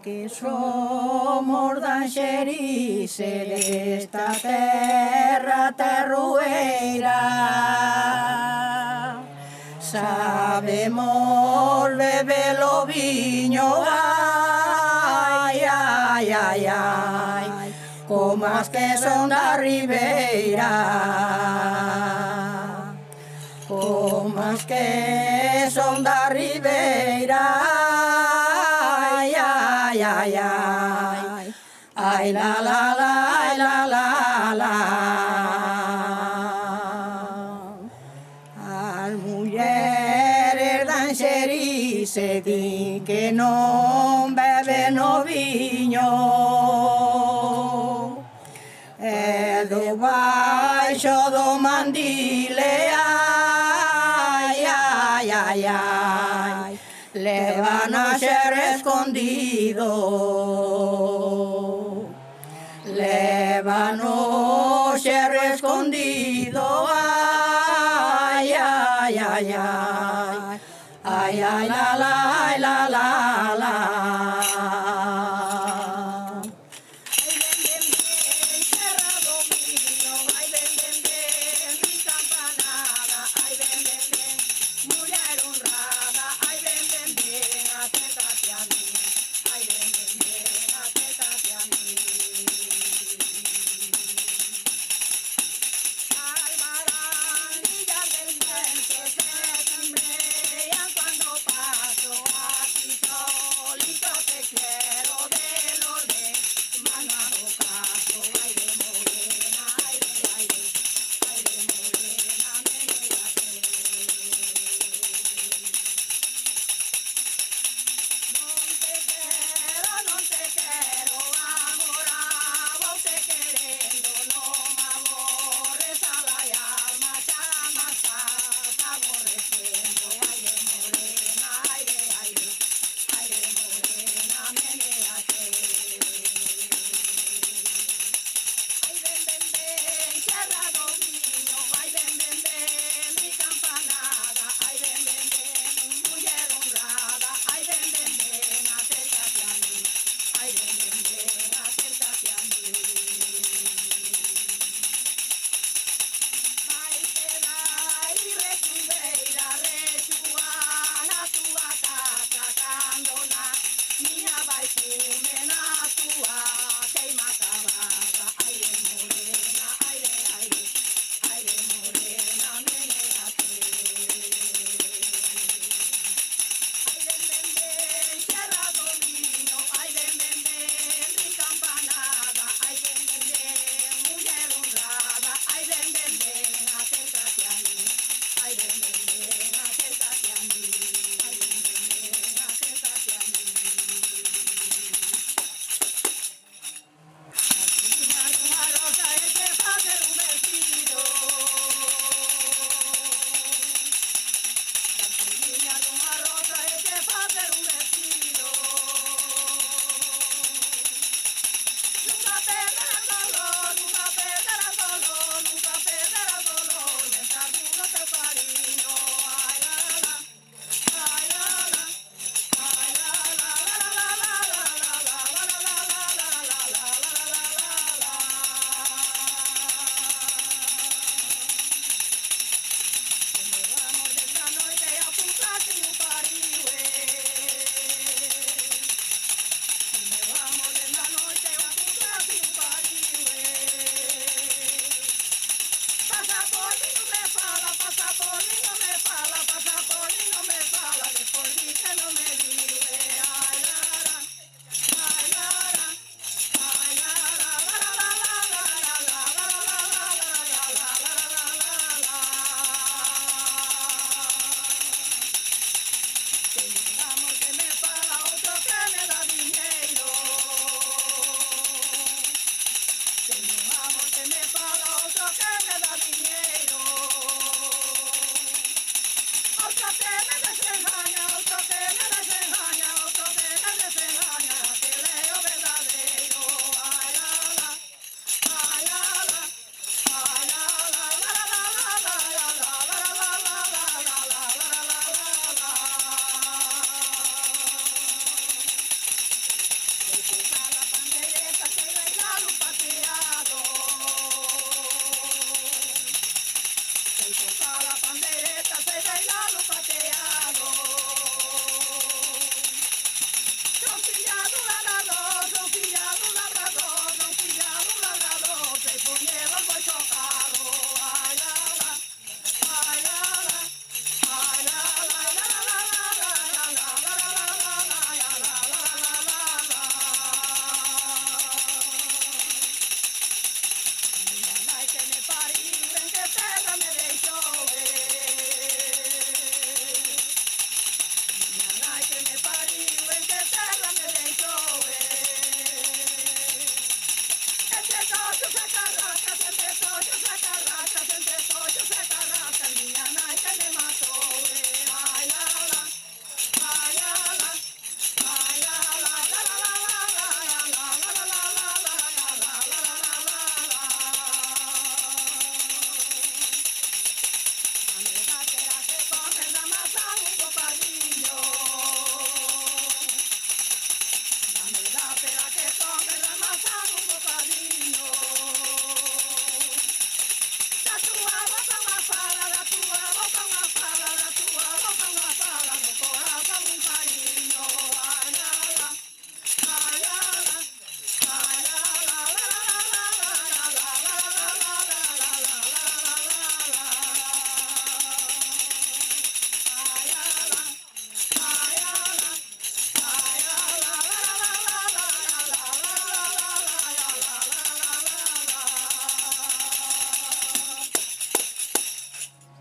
que somos d'Anxerixe, d'esta terra terrueira. Sabemos beber o viño, ai, ai, ai, ai, como as que son da ribeira. Como as que son da ribeira, ai, ai, ai, ai, ai, la, la, la, ai, la, la, la. As mulleres d'Anxerixe din que non beben o viño, e do baixo do mandile, ai, ai, ai, ai, levan a xer escondido, levan o xer escondido, ai, ai, ai, ai, ai, ai, la, la.